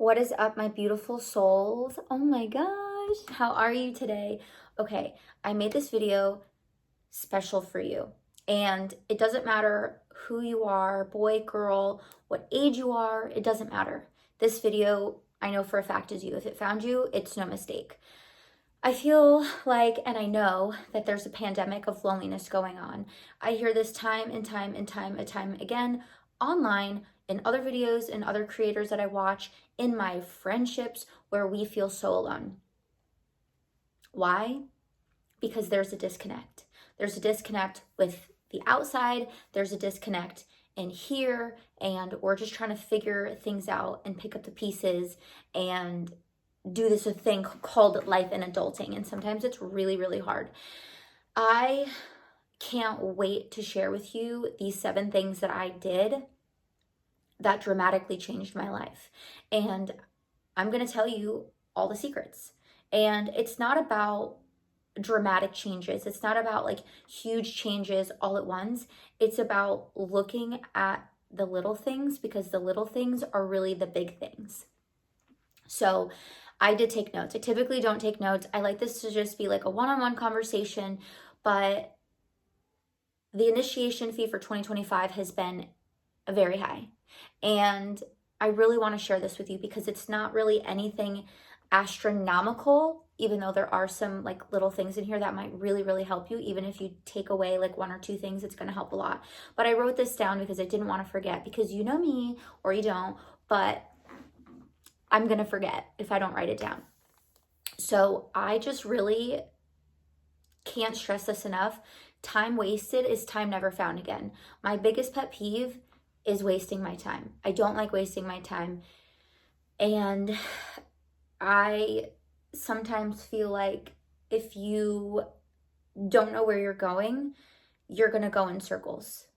What is up, my beautiful souls? Oh my gosh, how are you today? Okay, I made this video special for you. And it doesn't matter who you are, boy, girl, what age you are, it doesn't matter. This video, I know for a fact, is you. If it found you, it's no mistake. I feel like, and I know that there's a pandemic of loneliness going on. I hear this time and time and time again online, in other videos and other creators that I watch, in my friendships where we feel so alone. Why? Because there's a disconnect. There's a disconnect with the outside, there's a disconnect in here, and we're just trying to figure things out and pick up the pieces and do this thing called life and adulting. And sometimes it's really, really hard. I can't wait to share with you these 7 things that I did that dramatically changed my life. And I'm going to tell you all the secrets. And it's not about dramatic changes. It's not about like huge changes all at once. It's about looking at the little things, because the little things are really the big things. So I did take notes. I typically don't take notes. I like this to just be like a one-on-one conversation, but the initiation fee for 2025 has been very high. And I really want to share this with you because it's not really anything astronomical, even though there are some like little things in here that might really, really help you. Even if you take away like 1 or 2 things, it's going to help a lot. But I wrote this down because I didn't want to forget, because you know me, or you don't, but I'm going to forget if I don't write it down. So I just really can't stress this enough. Time wasted is time never found again. My biggest pet peeve is wasting my time. I don't like wasting my time. And I sometimes feel like if you don't know where you're going to go in circles.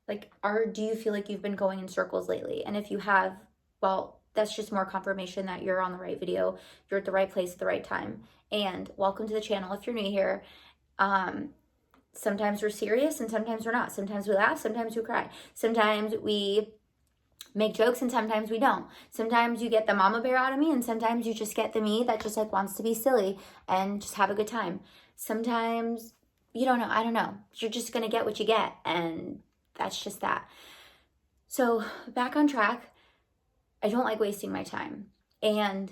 Like, do you feel like you've been going in circles lately? And if you have, well, that's just more confirmation that you're on the right video. You're at the right place at the right time. And welcome to the channel if you're new here. Sometimes we're serious and sometimes we're not. Sometimes we laugh, sometimes we cry. Sometimes we make jokes and sometimes we don't. Sometimes you get the mama bear out of me and sometimes you just get the me that just like wants to be silly and just have a good time. Sometimes you don't know. I don't know. You're just going to get what you get, and that's just that. So back on track. I don't like wasting my time, and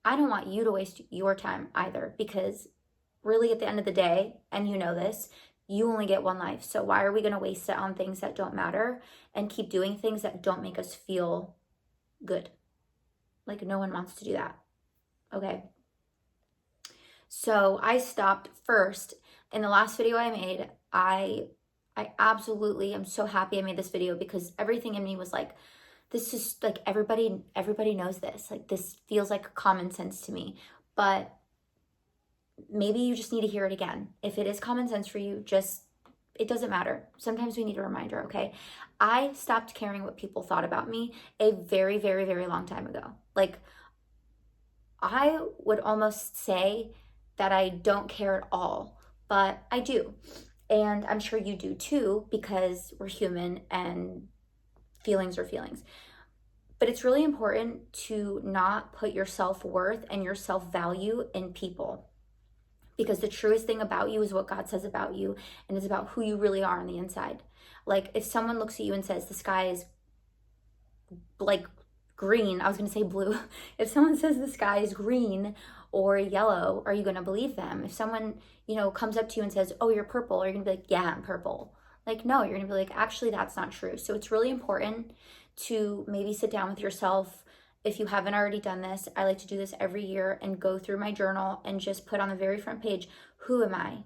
I don't want you to waste your time either, because really at the end of the day, and you know this, you only get one life. So why are we going to waste it on things that don't matter and keep doing things that don't make us feel good? Like, no one wants to do that. Okay. So I stopped first. In the last video I made, I absolutely am so happy I made this video, because everything in me was like, this is like, everybody knows this. Like, this feels like common sense to me. But maybe you just need to hear it again. If it is common sense for you, it doesn't matter. Sometimes we need a reminder, okay? I stopped caring what people thought about me a very, very, very long time ago. Like, I would almost say that I don't care at all, but I do. And I'm sure you do too, because we're human and feelings are feelings. But it's really important to not put your self-worth and your self-value in people, because the truest thing about you is what God says about you, and it's about who you really are on the inside. Like, if someone looks at you and says the sky is like green, I was going to say blue. If someone says the sky is green or yellow, are you going to believe them? If someone, comes up to you and says, oh, you're purple, are you going to be like, yeah, I'm purple? Like, no, you're going to be like, actually, that's not true. So it's really important to maybe sit down with yourself. If you haven't already done this, I like to do this every year and go through my journal and just put on the very front page, who am I?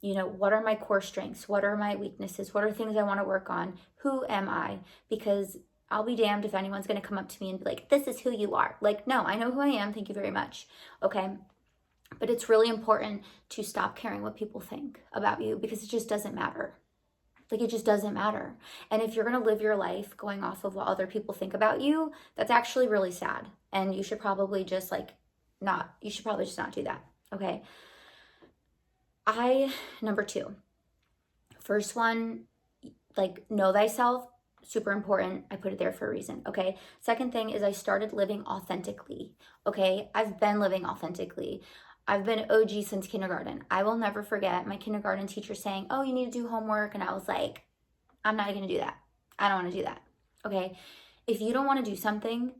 What are my core strengths? What are my weaknesses? What are things I want to work on? Who am I? Because I'll be damned if anyone's going to come up to me and be like, this is who you are. Like, no, I know who I am. Thank you very much. Okay. But it's really important to stop caring what people think about you, because it just doesn't matter. Like, it just doesn't matter. And if you're going to live your life going off of what other people think about you, that's actually really sad. And you should probably just not do that. Okay. Number 2, first one, like, know thyself. Super important. I put it there for a reason. Okay. Second thing is I started living authentically. Okay. I've been living authentically. I've been OG since kindergarten. I will never forget my kindergarten teacher saying, "Oh, you need to do homework." And I was like, "I'm not going to do that. I don't want to do that." Okay. If you don't want to do something,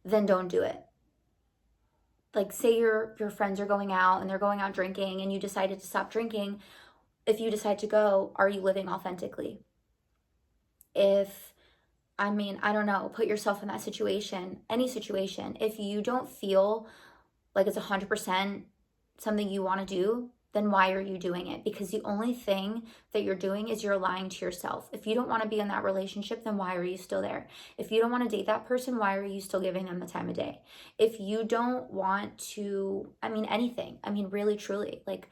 then don't do it. Like, say your friends are going out and they're going out drinking and you decided to stop drinking. If you decide to go, are you living authentically? If I don't know, put yourself in that situation, any situation. If you don't feel like it's 100% something you want to do, then why are you doing it? Because the only thing that you're doing is you're lying to yourself. If you don't want to be in that relationship, then why are you still there? If you don't want to date that person, why are you still giving them the time of day? If you don't want to, anything, really, truly, like,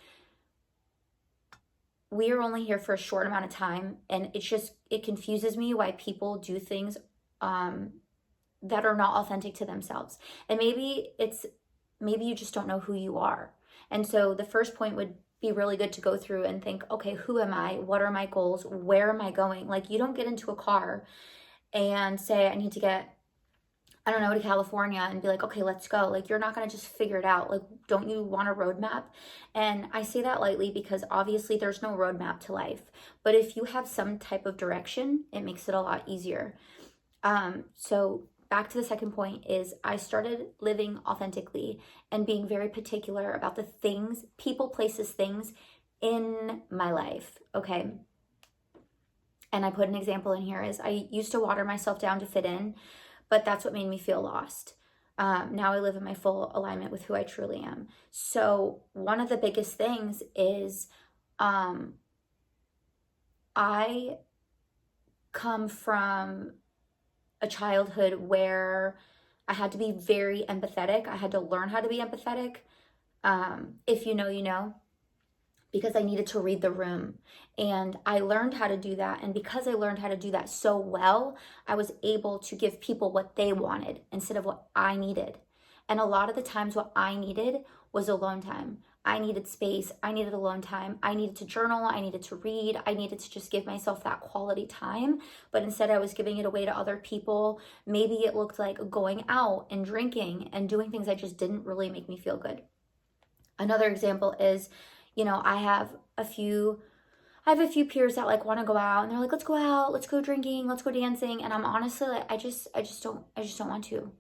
we are only here for a short amount of time, and it confuses me why people do things that are not authentic to themselves. And maybe you just don't know who you are. And so the first point would be really good to go through and think, okay, who am I? What are my goals? Where am I going? Like, you don't get into a car and say, I need to get, I don't know, to California and be like, okay, let's go. Like, you're not going to just figure it out. Like, don't you want a roadmap? And I say that lightly because obviously there's no roadmap to life. But if you have some type of direction, it makes it a lot easier. So back to the second point is I started living authentically and being very particular about the things, people, places, things in my life. Okay. And I put an example in here is I used to water myself down to fit in, but that's what made me feel lost. Now I live in my full alignment with who I truly am. So one of the biggest things is I come from a childhood where I had to be very empathetic. I had to learn how to be empathetic. If you know, you know, because I needed to read the room. And I learned how to do that. And because I learned how to do that so well, I was able to give people what they wanted instead of what I needed. And a lot of the times what I needed was alone time. I needed space. I needed alone time. I needed to journal. I needed to read. I needed to just give myself that quality time. But instead I was giving it away to other people. Maybe it looked like going out and drinking and doing things that just didn't really make me feel good. Another example is, I have a few peers that like want to go out and they're like, let's go out, let's go drinking, let's go dancing. And I'm honestly like, I just don't want to.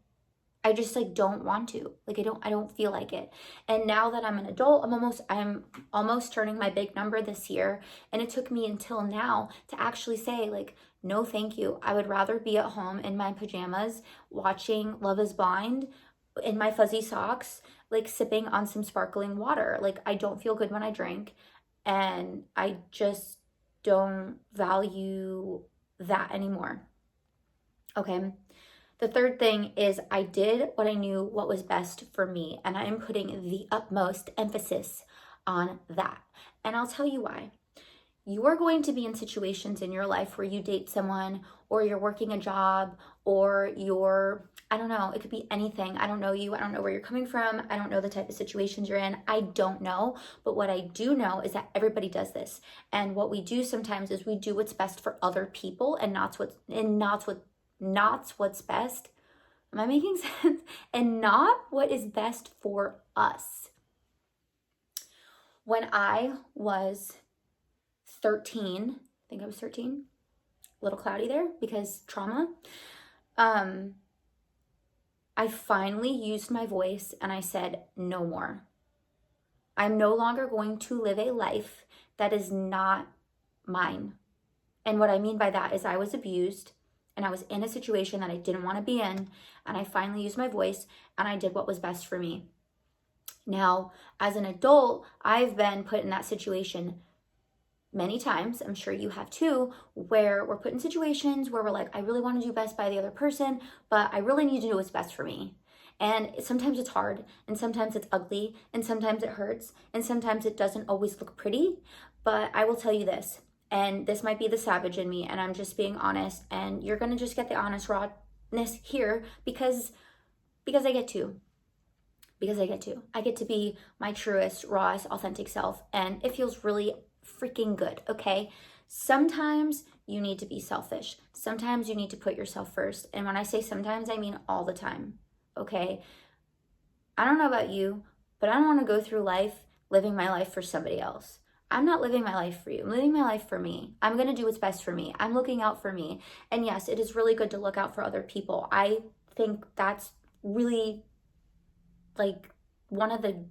I just like don't want to. Like, I don't feel like it. And now that I'm an adult, I'm almost turning my big number this year. And it took me until now to actually say like, no, thank you. I would rather be at home in my pajamas watching Love is Blind in my fuzzy socks, like sipping on some sparkling water. Like, I don't feel good when I drink, and I just don't value that anymore. Okay. The third thing is I did what I knew what was best for me, and I am putting the utmost emphasis on that. And I'll tell you why. You are going to be in situations in your life where you date someone, or you're working a job, or I don't know, it could be anything. I don't know you. I don't know where you're coming from. I don't know the type of situations you're in. I don't know. But what I do know is that everybody does this. And what we do sometimes is we do what's best for other people and not what's best. Am I making sense? And not what is best for us. When I was 13, I think I was 13, a little cloudy there because trauma. I finally used my voice and I said, no more. I'm no longer going to live a life that is not mine. And what I mean by that is I was abused and I was in a situation that I didn't want to be in. And I finally used my voice and I did what was best for me. Now, as an adult, I've been put in that situation many times, I'm sure you have too, where we're put in situations where we're like, I really want to do best by the other person, but I really need to do what's best for me. And sometimes it's hard, and sometimes it's ugly, and sometimes it hurts, and sometimes it doesn't always look pretty. But I will tell you this, and this might be the savage in me, and I'm just being honest, and you're going to just get the honest rawness here because I get to. Because I get to. I get to be my truest, rawest, authentic self, and it feels really freaking good, okay? Sometimes you need to be selfish. Sometimes you need to put yourself first. And when I say sometimes, I mean all the time, okay? I don't know about you, but I don't want to go through life living my life for somebody else. I'm not living my life for you. I'm living my life for me. I'm going to do what's best for me. I'm looking out for me. And yes, it is really good to look out for other people. I think that's really like one of the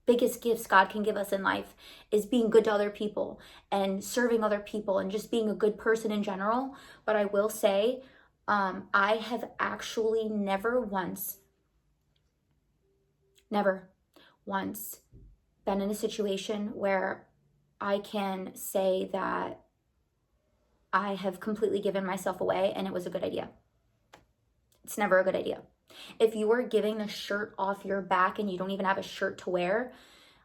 biggest gifts God can give us in life is being good to other people and serving other people and just being a good person in general. But I will say, I have actually never once been in a situation where I can say that I have completely given myself away and it was a good idea. It's never a good idea. If you are giving the shirt off your back and you don't even have a shirt to wear,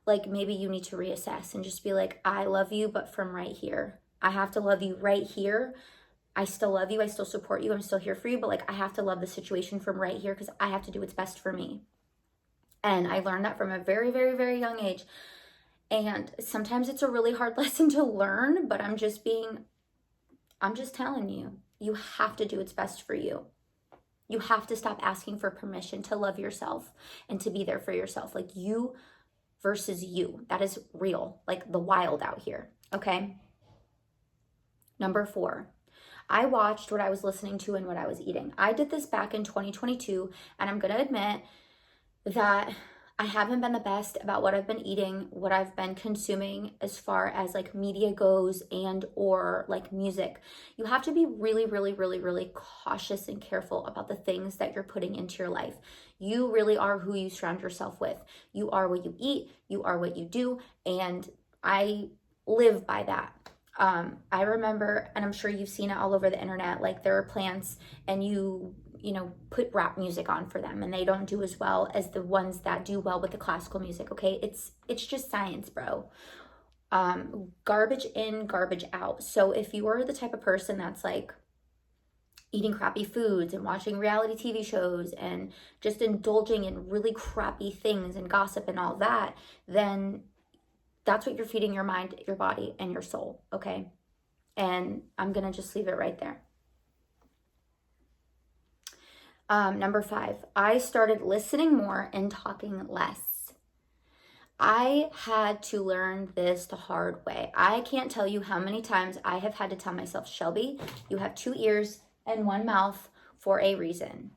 like maybe you need to reassess and just be like, I love you, but from right here. I have to love you right here. I still love you. I still support you. I'm still here for you. But like, I have to love the situation from right here because I have to do what's best for me. And I learned that from a very, very, very young age. And sometimes it's a really hard lesson to learn, but I'm just telling you, you have to do what's best for you. You have to stop asking for permission to love yourself and to be there for yourself. Like you versus you. That is real, like the wild out here, okay? Number 4, I watched what I was listening to and what I was eating. I did this back in 2022, and I'm going to admit that I haven't been the best about what I've been eating, what I've been consuming as far as like media goes and or like music. You have to be really, really, really, really cautious and careful about the things that you're putting into your life. You really are who you surround yourself with. You are what you eat, you are what you do, and I live by that. I remember, and I'm sure you've seen it all over the internet, like there are plants and you put rap music on for them and they don't do as well as the ones that do well with the classical music, okay? It's just science, bro. Garbage in, garbage out. So if you are the type of person that's like eating crappy foods and watching reality TV shows and just indulging in really crappy things and gossip and all that, then that's what you're feeding your mind, your body, and your soul, okay? And I'm gonna just leave it right there. Number 5, I started listening more and talking less. I had to learn this the hard way. I can't tell you how many times I have had to tell myself, Shelby, you have 2 ears and 1 mouth for a reason.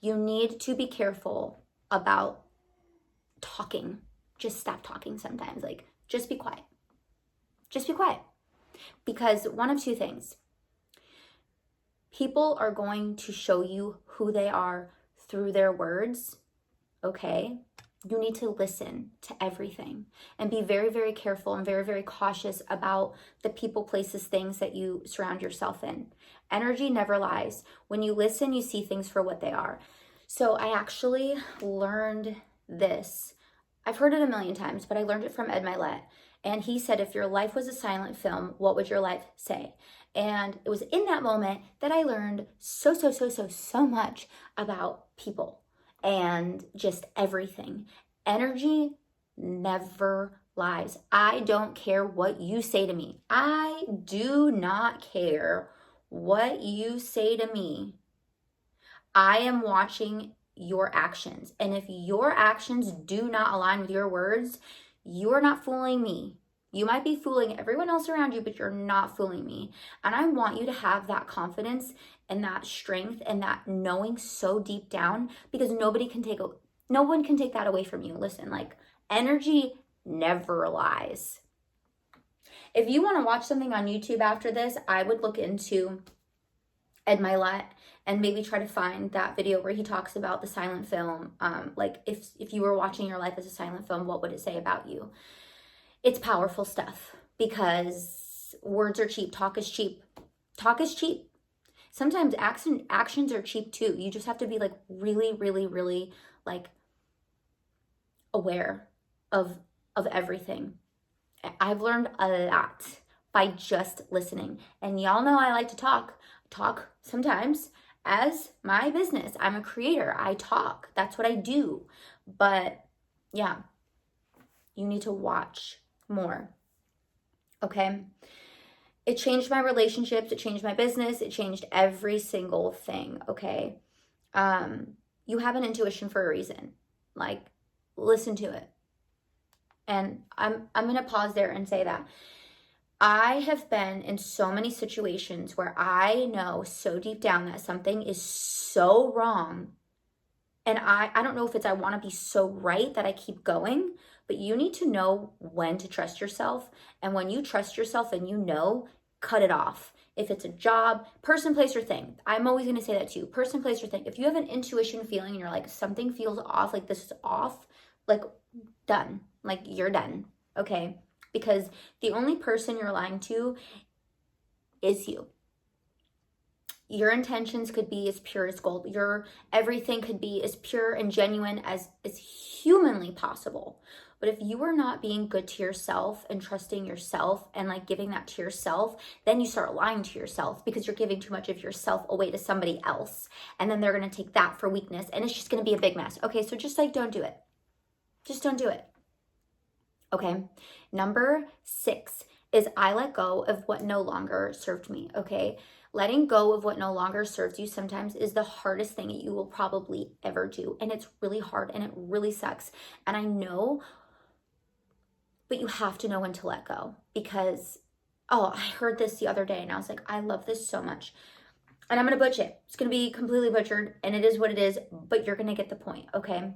You need to be careful about talking. Just stop talking sometimes. Like, just be quiet. Just be quiet. Because one of 2 things. People are going to show you who they are through their words, okay? You need to listen to everything and be very, very careful and very, very cautious about the people, places, things that you surround yourself in. Energy never lies. When you listen, you see things for what they are. So I actually learned this. I've heard it a million times, but I learned it from Ed Milet. And he said, if your life was a silent film, what would your life say? And it was in that moment that I learned so much about people and just everything. Energy never lies. I don't care what you say to me. I do not care what you say to me. I am watching your actions. And if your actions do not align with your words, you're not fooling me. You might be fooling everyone else around you, but you're not fooling me. And I want you to have that confidence and that strength and that knowing so deep down, because no one can take that away from you. Listen, like, energy never lies. If you want to watch something on YouTube after this, I would look into Ed Milet and maybe try to find that video where he talks about the silent film. Like if you were watching your life as a silent film, what would it say about you? It's powerful stuff, because words are cheap. Talk is cheap. Talk is cheap. Sometimes actions are cheap too. You just have to be like really, really, really like aware of everything. I've learned a lot by just listening. And y'all know I like to talk sometimes as my business. I'm a creator. I talk. That's what I do. But yeah, you need to watch more. Okay? It changed my relationships, it changed my business, it changed every single thing, okay? You have an intuition for a reason. Like, listen to it. And I'm going to pause there and say that I have been in so many situations where I know so deep down that something is so wrong. And I don't know if it's I want to be so right that I keep going, but you need to know when to trust yourself. And when you trust yourself and you know, cut it off. If it's a job, person, place, or thing, I'm always going to say that too. Person, place, or thing. If you have an intuition feeling and you're like, something feels off, like this is off, like done. Like you're done. Okay? Because the only person you're lying to is you. Your intentions could be as pure as gold. Your everything could be as pure and genuine as humanly possible. But if you are not being good to yourself and trusting yourself and like giving that to yourself, then you start lying to yourself because you're giving too much of yourself away to somebody else. And then they're going to take that for weakness and it's just going to be a big mess. Okay, so just like don't do it. Just don't do it. Okay. Number 6 is I let go of what no longer served me. Okay. Letting go of what no longer serves you sometimes is the hardest thing that you will probably ever do. And it's really hard and it really sucks. And I know, but you have to know when to let go because, oh, I heard this the other day and I was like, I love this so much. And I'm going to butcher it. It's going to be completely butchered and it is what it is, but you're going to get the point. Okay.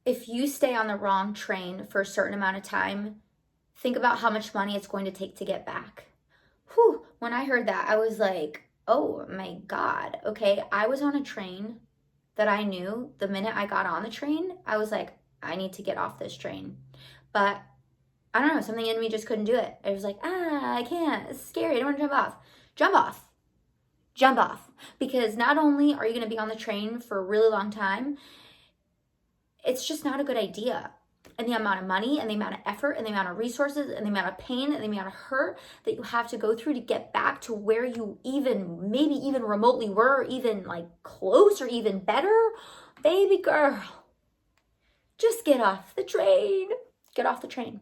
If you stay on the wrong train for a certain amount of time, think about how much money it's going to take to get back. Whew, when I heard that, I was like, oh my God. Okay, I was on a train that I knew the minute I got on the train, I was like, I need to get off this train. But I don't know, something in me just couldn't do it. I was like, I can't. It's scary. I don't want to jump off. Jump off. Jump off. Because not only are you going to be on the train for a really long time, it's just not a good idea. And the amount of money and the amount of effort and the amount of resources and the amount of pain and the amount of hurt that you have to go through to get back to where you maybe even remotely were, or even like close or even better, baby girl, just get off the train. Get off the train.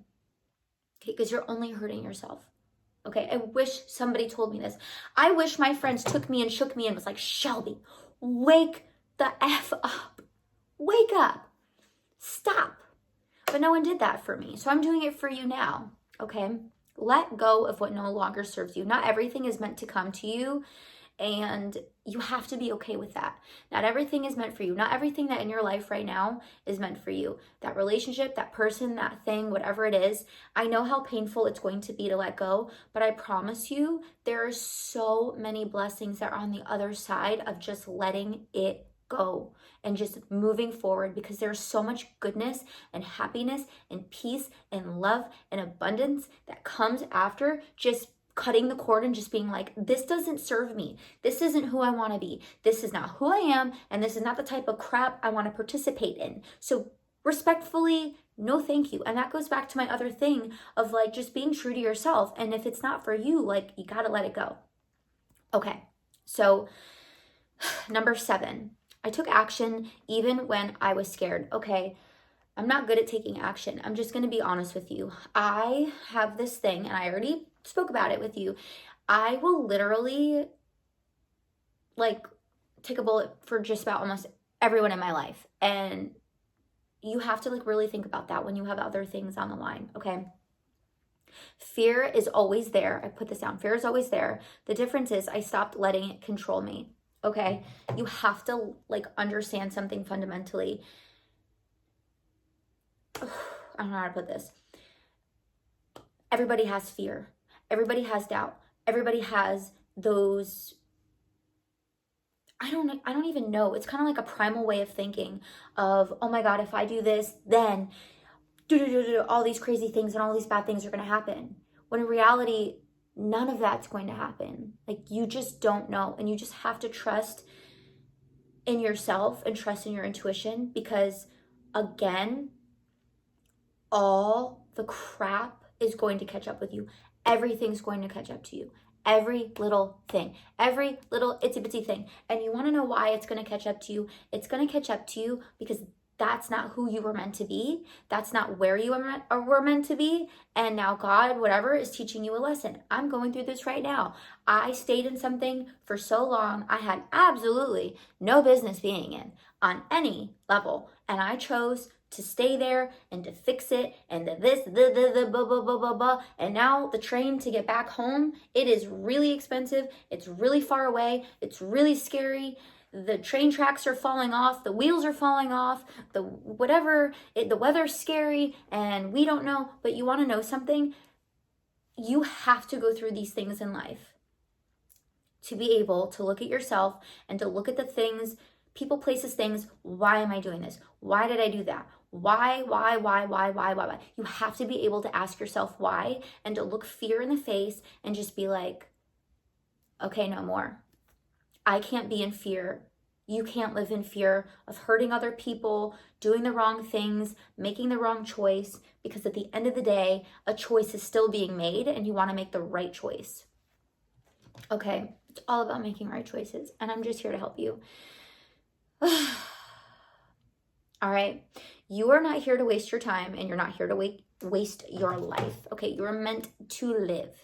Okay, because you're only hurting yourself. Okay, I wish somebody told me this. I wish my friends took me and shook me and was like, Shelby, wake the F up. Wake up. Stop. But no one did that for me. So I'm doing it for you now. Okay. Let go of what no longer serves you. Not everything is meant to come to you. And you have to be okay with that. Not everything is meant for you. Not everything that in your life right now is meant for you. That relationship, that person, that thing, whatever it is. I know how painful it's going to be to let go, but I promise you, there are so many blessings that are on the other side of just letting it go and just moving forward, because there's so much goodness and happiness and peace and love and abundance that comes after just cutting the cord and just being like, this doesn't serve me. This isn't who I want to be. This is not who I am. And this is not the type of crap I want to participate in. So respectfully, no thank you. And that goes back to my other thing of like just being true to yourself. And if it's not for you, like you got to let it go. Okay. So number 7, I took action even when I was scared. Okay, I'm not good at taking action. I'm just going to be honest with you. I have this thing, and I already spoke about it with you. I will literally like take a bullet for just about almost everyone in my life. And you have to like really think about that when you have other things on the line, okay? Fear is always there. I put this down. Fear is always there. The difference is I stopped letting it control me. Okay, you have to like understand something fundamentally. I don't know how to put this. Everybody has fear. Everybody has doubt. Everybody has those. I don't even know. It's kind of like a primal way of thinking of, oh my God, if I do this, then all these crazy things and all these bad things are going to happen. When in reality, none of that's going to happen. Like you just don't know. And you just have to trust in yourself and trust in your intuition, because again, all the crap is going to catch up with you. Everything's going to catch up to you. Every little thing, every little itsy bitsy thing. And you want to know why it's going to catch up to you? It's going to catch up to you because that's not who you were meant to be. That's not where you were meant to be. And now God, whatever, is teaching you a lesson. I'm going through this right now. I stayed in something for so long I had absolutely no business being in on any level. And I chose to stay there and to fix it and the blah, blah, blah, blah, blah. And now the train to get back home, it is really expensive. It's really far away. It's really scary. The train tracks are falling off, the wheels are falling off, the weather's scary and we don't know. But you want to know something? You have to go through these things in life to be able to look at yourself and to look at the things, people, places, things. Why am I doing this? Why did I do that? Why? You have to be able to ask yourself why and to look fear in the face and just be like, okay, no more. I can't be in fear. You can't live in fear of hurting other people, doing the wrong things, making the wrong choice, because at the end of the day, a choice is still being made and you want to make the right choice. Okay, it's all about making right choices, and I'm just here to help you. All right, you are not here to waste your time, and you're not here to waste your life. Okay, you are meant to live.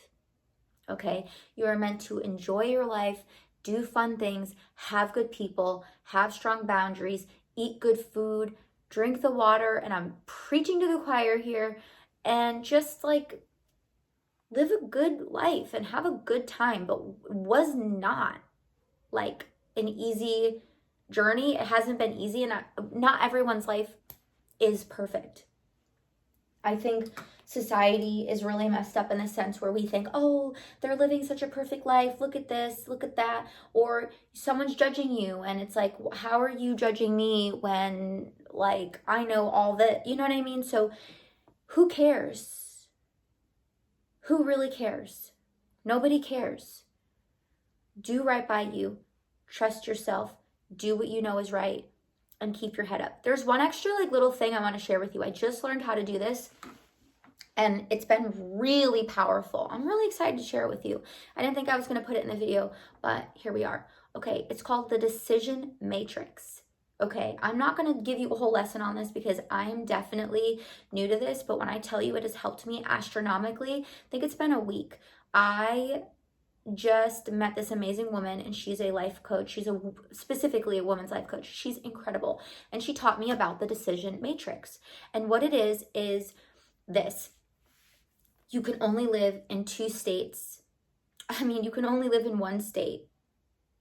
Okay, you are meant to enjoy your life, do fun things, have good people, have strong boundaries, eat good food, drink the water, and I'm preaching to the choir here, and just like live a good life and have a good time. But was not like an easy journey. It hasn't been easy, and not everyone's life is perfect. I think society is really messed up in the sense where we think, oh, they're living such a perfect life. Look at this, look at that. Or someone's judging you. And it's like, how are you judging me when like I know all that, you know what I mean? So who cares? Who really cares? Nobody cares. Do right by you. Trust yourself. Do what you know is right. And keep your head up. There's one extra like little thing I want to share with you. I just learned how to do this, and it's been really powerful. I'm really excited to share it with you. I didn't think I was going to put it in the video, but here we are. Okay, it's called the decision matrix. Okay, I'm not going to give you a whole lesson on this because I am definitely new to this, but when I tell you it has helped me astronomically, I think it's been a week. I just met this amazing woman, and she's a life coach. She's specifically a woman's life coach. She's incredible. And she taught me about the decision matrix. And what it is this. You can only live in two states. I mean, you can only live in one state.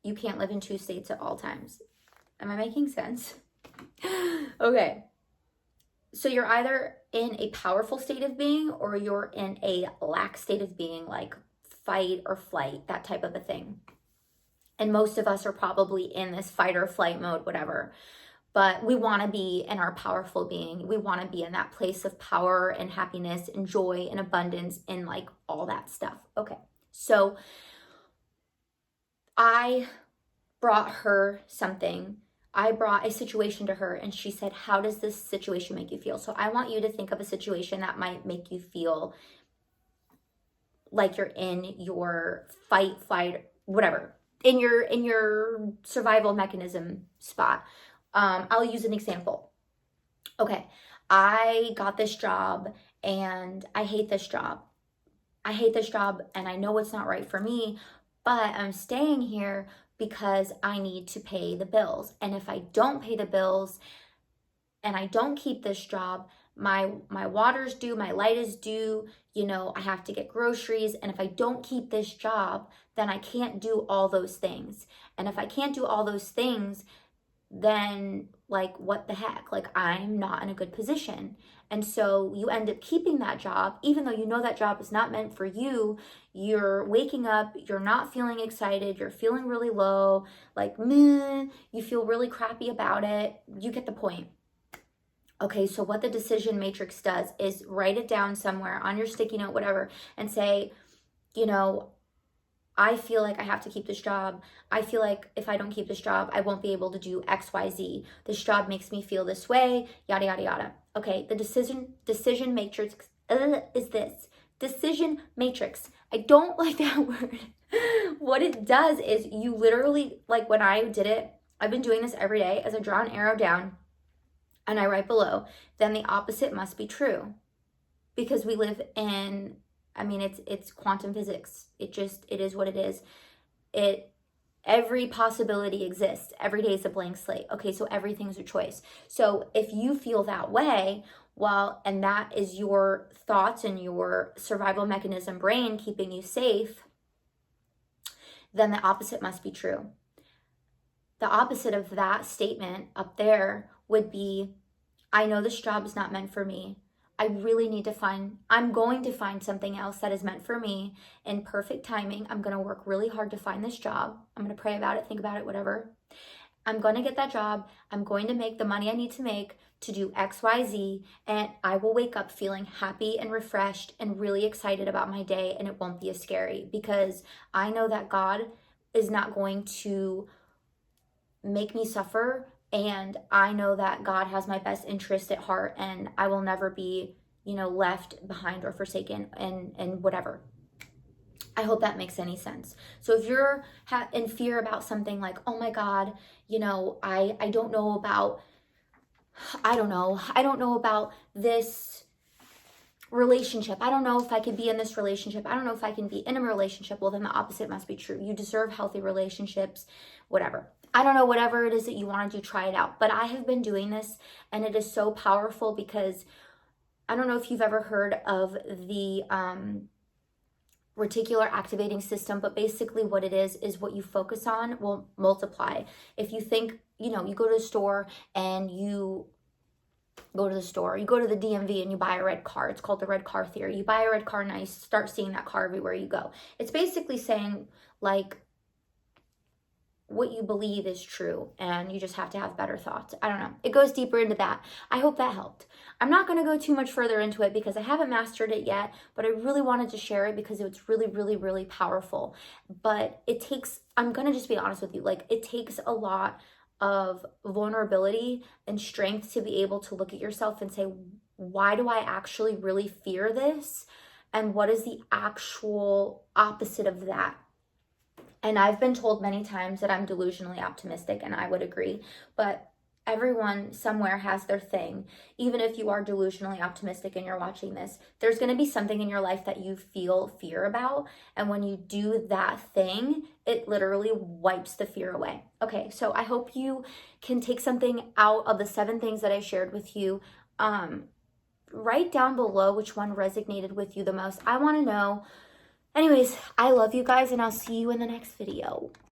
You can't live in two states at all times. Am I making sense? Okay. So you're either in a powerful state of being or you're in a lax state of being, like fight or flight, that type of a thing. And most of us are probably in this fight or flight mode, whatever. But we want to be in our powerful being. We want to be in that place of power and happiness and joy and abundance and like all that stuff. Okay. So I brought her something. I brought a situation to her, and she said, how does this situation make you feel? So I want you to think of a situation that might make you feel like you're in your fight, flight, whatever, in your survival mechanism spot. I'll use an example. Okay, I got this job and I hate this job. I hate this job and I know it's not right for me, but I'm staying here because I need to pay the bills. And if I don't pay the bills and I don't keep this job, my water's due, my light is due, you know, I have to get groceries. And if I don't keep this job, then I can't do all those things. And if I can't do all those things, then like, what the heck? Like, I'm not in a good position. And so you end up keeping that job, even though you know that job is not meant for you. You're waking up, you're not feeling excited, you're feeling really low, like, meh, you feel really crappy about it. You get the point. Okay, so what the decision matrix does is write it down somewhere on your sticky note, whatever, and say, you know, I feel like I have to keep this job. I feel like if I don't keep this job, I won't be able to do X, Y, Z. This job makes me feel this way, yada, yada, yada. Okay, the decision matrix is this. Decision matrix. I don't like that word. What it does is you literally, like when I did it, I've been doing this every day as I draw an arrow down. And I write below, then the opposite must be true. Because we live in, I mean, it's quantum physics. It is what it is. Every possibility exists. Every day is a blank slate. Okay, so everything's a choice. So if you feel that way, well, and that is your thoughts and your survival mechanism brain keeping you safe, then the opposite must be true. The opposite of that statement up there would be, I know this job is not meant for me. I'm going to find something else that is meant for me in perfect timing. I'm going to work really hard to find this job. I'm going to pray about it, think about it, whatever. I'm going to get that job. I'm going to make the money I need to make to do X, Y, Z. And I will wake up feeling happy and refreshed and really excited about my day. And it won't be as scary because I know that God is not going to make me suffer. And I know that God has my best interest at heart and I will never be, left behind or forsaken and whatever. I hope that makes any sense. So if you're in fear about something like, oh my God, I don't know about, I don't know about this relationship. I don't know if I could be in this relationship. I don't know if I can be in a relationship. Well, then the opposite must be true. You deserve healthy relationships, whatever. I don't know, whatever it is that you want to do, try it out. But I have been doing this and it is so powerful because I don't know if you've ever heard of the reticular activating system, but basically what it is what you focus on will multiply. If you think, you go to the store and you go to the DMV and you buy a red car. It's called the red car theory. You buy a red car now you start seeing that car everywhere you go. It's basically saying like what you believe is true and you just have to have better thoughts. I don't know. It goes deeper into that. I hope that helped. I'm not going to go too much further into it because I haven't mastered it yet, but I really wanted to share it because it's really, really, really powerful. But I'm going to just be honest with you, like it takes a lot of vulnerability and strength to be able to look at yourself and say, why do I actually really fear this? And what is the actual opposite of that? And I've been told many times that I'm delusionally optimistic, and I would agree. But everyone somewhere has their thing. Even if you are delusionally optimistic and you're watching this, there's going to be something in your life that you feel fear about. And when you do that thing, it literally wipes the fear away. Okay, so I hope you can take something out of the 7 things that I shared with you. Write down below which one resonated with you the most. I want to know. Anyways, I love you guys and I'll see you in the next video.